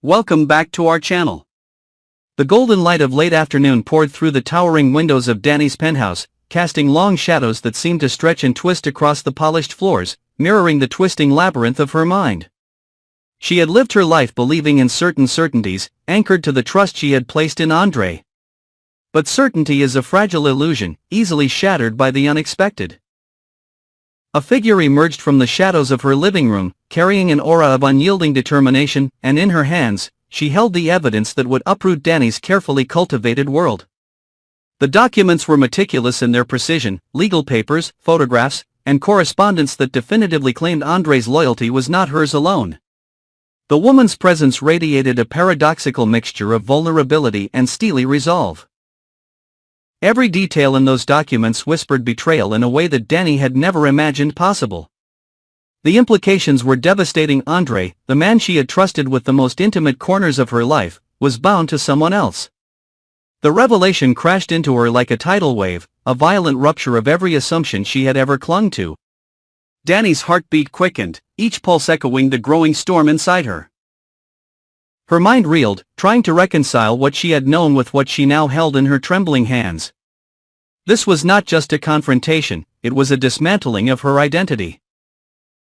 Welcome back to our channel. The golden light of late afternoon poured through the towering windows of Dani's penthouse, casting long shadows that seemed to stretch and twist across the polished floors, mirroring the twisting labyrinth of her mind. She had lived her life believing in certain certainties, anchored to the trust she had placed in Andre. But certainty is a fragile illusion, easily shattered by the unexpected. A figure emerged from the shadows of her living room, carrying an aura of unyielding determination, and in her hands, she held the evidence that would uproot Dani's carefully cultivated world. The documents were meticulous in their precision, legal papers, photographs, and correspondence that definitively claimed Andre's loyalty was not hers alone. The woman's presence radiated a paradoxical mixture of vulnerability and steely resolve. Every detail in those documents whispered betrayal in a way that Dani had never imagined possible. The implications were devastating. Andre, the man she had trusted with the most intimate corners of her life, was bound to someone else. The revelation crashed into her like a tidal wave, a violent rupture of every assumption she had ever clung to. Dani's heartbeat quickened, each pulse echoing the growing storm inside her. Her mind reeled, trying to reconcile what she had known with what she now held in her trembling hands. This was not just a confrontation, it was a dismantling of her identity.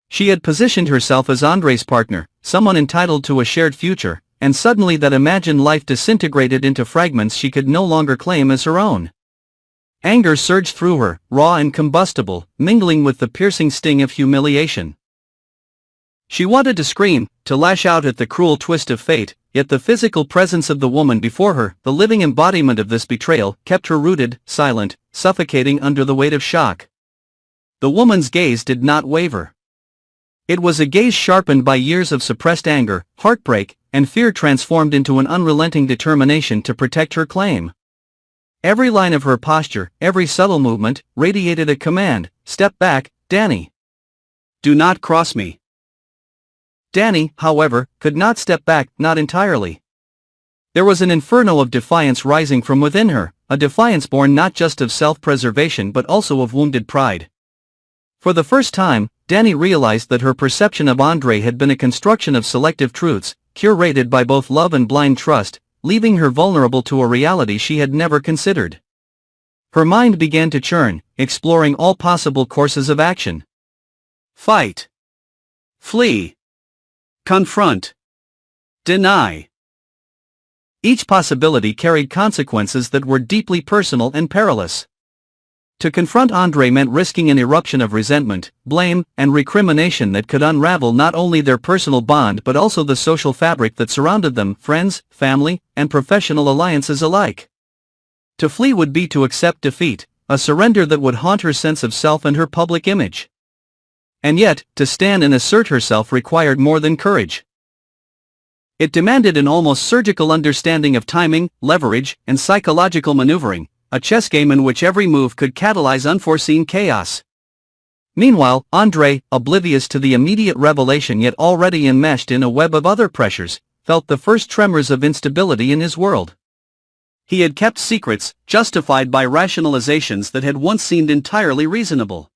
She had positioned herself as Andre's partner, someone entitled to a shared future, and suddenly that imagined life disintegrated into fragments she could no longer claim as her own. Anger surged through her, raw and combustible, mingling with the piercing sting of humiliation. She wanted to scream, to lash out at the cruel twist of fate, yet the physical presence of the woman before her, the living embodiment of this betrayal, kept her rooted, silent, suffocating under the weight of shock. The woman's gaze did not waver. It was a gaze sharpened by years of suppressed anger, heartbreak, and fear transformed into an unrelenting determination to protect her claim. Every line of her posture, every subtle movement, radiated a command: step back, Dani. Do not cross me. Dani, however, could not step back, not entirely. There was an inferno of defiance rising from within her, a defiance born not just of self-preservation but also of wounded pride. For the first time, Dani realized that her perception of Andre had been a construction of selective truths, curated by both love and blind trust, leaving her vulnerable to a reality she had never considered. Her mind began to churn, exploring all possible courses of action. Fight. Flee. Confront. Deny. Each possibility carried consequences that were deeply personal and perilous. To confront Andre meant risking an eruption of resentment, blame, and recrimination that could unravel not only their personal bond but also the social fabric that surrounded them, friends, family, and professional alliances alike. To flee would be to accept defeat, a surrender that would haunt her sense of self and her public image. And yet, to stand and assert herself required more than courage. It demanded an almost surgical understanding of timing, leverage, and psychological maneuvering, a chess game in which every move could catalyze unforeseen chaos. Meanwhile, Andre, oblivious to the immediate revelation yet already enmeshed in a web of other pressures, felt the first tremors of instability in his world. He had kept secrets, justified by rationalizations that had once seemed entirely reasonable.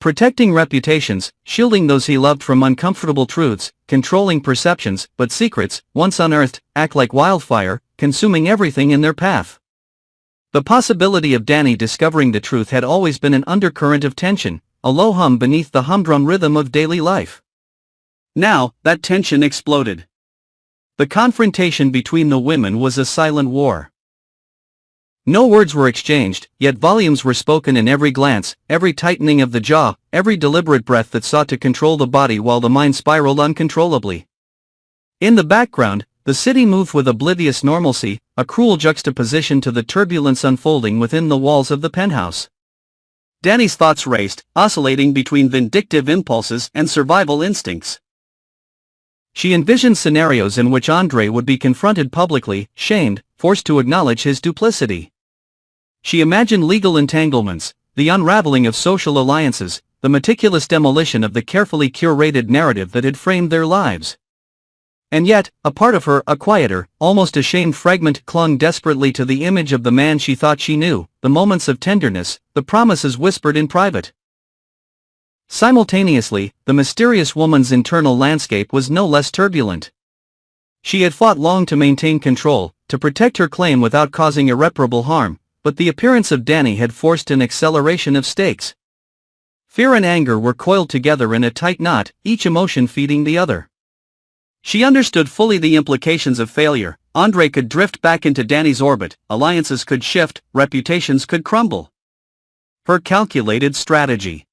Protecting reputations, shielding those he loved from uncomfortable truths, controlling perceptions, but secrets, once unearthed, act like wildfire, consuming everything in their path. The possibility of Dani discovering the truth had always been an undercurrent of tension, a low hum beneath the humdrum rhythm of daily life. Now, that tension exploded. The confrontation between the women was a silent war. No words were exchanged, yet volumes were spoken in every glance, every tightening of the jaw, every deliberate breath that sought to control the body while the mind spiraled uncontrollably. In the background, the city moved with oblivious normalcy, a cruel juxtaposition to the turbulence unfolding within the walls of the penthouse. Dani's thoughts raced, oscillating between vindictive impulses and survival instincts. She envisioned scenarios in which Andre would be confronted publicly, shamed, forced to acknowledge his duplicity. She imagined legal entanglements, the unraveling of social alliances, the meticulous demolition of the carefully curated narrative that had framed their lives. And yet, a part of her, a quieter, almost ashamed fragment, clung desperately to the image of the man she thought she knew, the moments of tenderness, the promises whispered in private. Simultaneously, the mysterious woman's internal landscape was no less turbulent. She had fought long to maintain control, to protect her claim without causing irreparable harm, but the appearance of Dani had forced an acceleration of stakes. Fear and anger were coiled together in a tight knot, each emotion feeding the other. She understood fully the implications of failure. Andrei could drift back into Dani's orbit, alliances could shift, reputations could crumble. Her calculated strategy: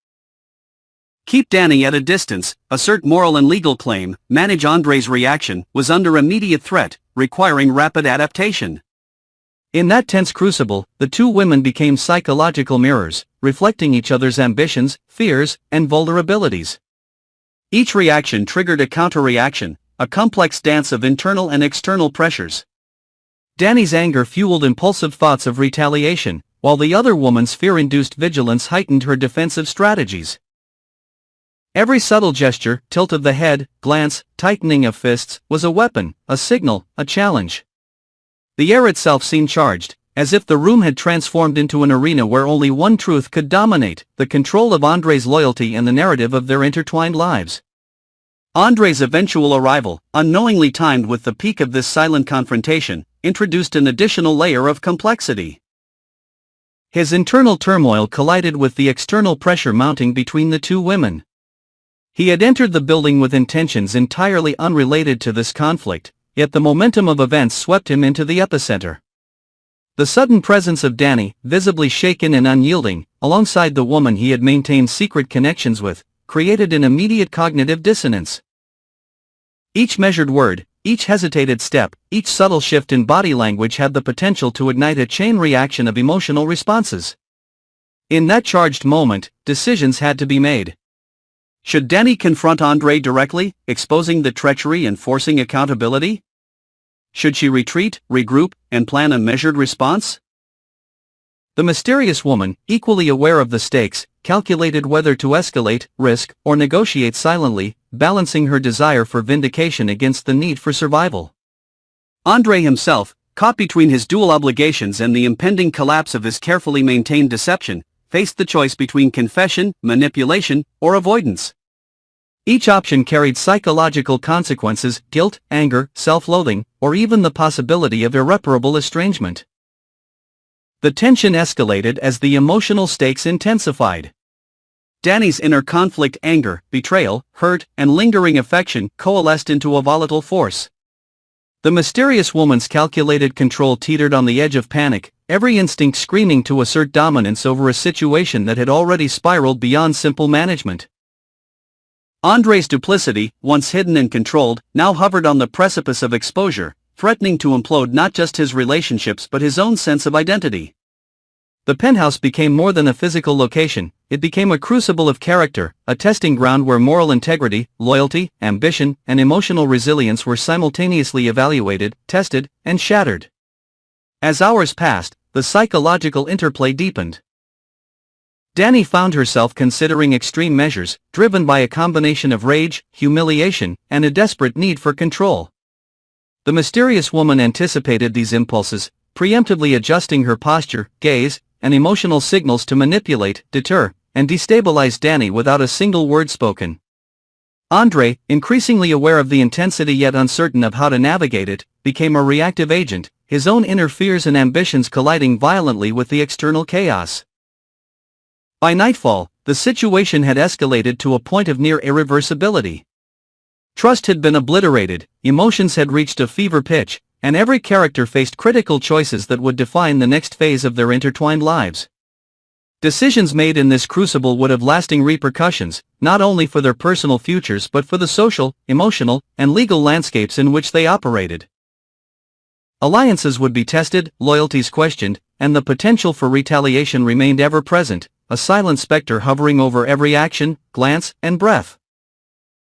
keep Dani at a distance, assert moral and legal claim, manage Andrei's reaction, was under immediate threat, requiring rapid adaptation. In that tense crucible, the two women became psychological mirrors, reflecting each other's ambitions, fears, and vulnerabilities. Each reaction triggered a counter-reaction, a complex dance of internal and external pressures. Dani's anger fueled impulsive thoughts of retaliation, while the other woman's fear-induced vigilance heightened her defensive strategies. Every subtle gesture, tilt of the head, glance, tightening of fists, was a weapon, a signal, a challenge. The air itself seemed charged, as if the room had transformed into an arena where only one truth could dominate: the control of Andrei's loyalty and the narrative of their intertwined lives. Andrei's eventual arrival, unknowingly timed with the peak of this silent confrontation, introduced an additional layer of complexity. His internal turmoil collided with the external pressure mounting between the two women. He had entered the building with intentions entirely unrelated to this conflict, yet the momentum of events swept him into the epicenter. The sudden presence of Dani, visibly shaken and unyielding, alongside the woman he had maintained secret connections with, created an immediate cognitive dissonance. Each measured word, each hesitated step, each subtle shift in body language had the potential to ignite a chain reaction of emotional responses. In that charged moment, decisions had to be made. Should Dani confront Andrei directly, exposing the treachery and forcing accountability? Should she retreat, regroup, and plan a measured response? The mysterious woman, equally aware of the stakes, calculated whether to escalate, risk, or negotiate silently, balancing her desire for vindication against the need for survival. Andrei himself, caught between his dual obligations and the impending collapse of his carefully maintained deception, faced the choice between confession, manipulation, or avoidance. Each option carried psychological consequences: guilt, anger, self-loathing, or even the possibility of irreparable estrangement. The tension escalated as the emotional stakes intensified. Dani's inner conflict: anger, betrayal, hurt, and lingering affection coalesced into a volatile force. The mysterious woman's calculated control teetered on the edge of panic, every instinct screaming to assert dominance over a situation that had already spiraled beyond simple management. Andrei's duplicity, once hidden and controlled, now hovered on the precipice of exposure, threatening to implode not just his relationships but his own sense of identity. The penthouse became more than a physical location; it became a crucible of character, a testing ground where moral integrity, loyalty, ambition, and emotional resilience were simultaneously evaluated, tested, and shattered. As hours passed, the psychological interplay deepened. Dani found herself considering extreme measures, driven by a combination of rage, humiliation, and a desperate need for control. The mysterious woman anticipated these impulses, preemptively adjusting her posture, gaze, and emotional signals to manipulate, deter, and destabilize Dani without a single word spoken. Andrei, increasingly aware of the intensity yet uncertain of how to navigate it, became a reactive agent, his own inner fears and ambitions colliding violently with the external chaos. By nightfall, the situation had escalated to a point of near irreversibility. Trust had been obliterated, emotions had reached a fever pitch, and every character faced critical choices that would define the next phase of their intertwined lives. Decisions made in this crucible would have lasting repercussions, not only for their personal futures but for the social, emotional, and legal landscapes in which they operated. Alliances would be tested, loyalties questioned, and the potential for retaliation remained ever present, a silent specter hovering over every action, glance, and breath.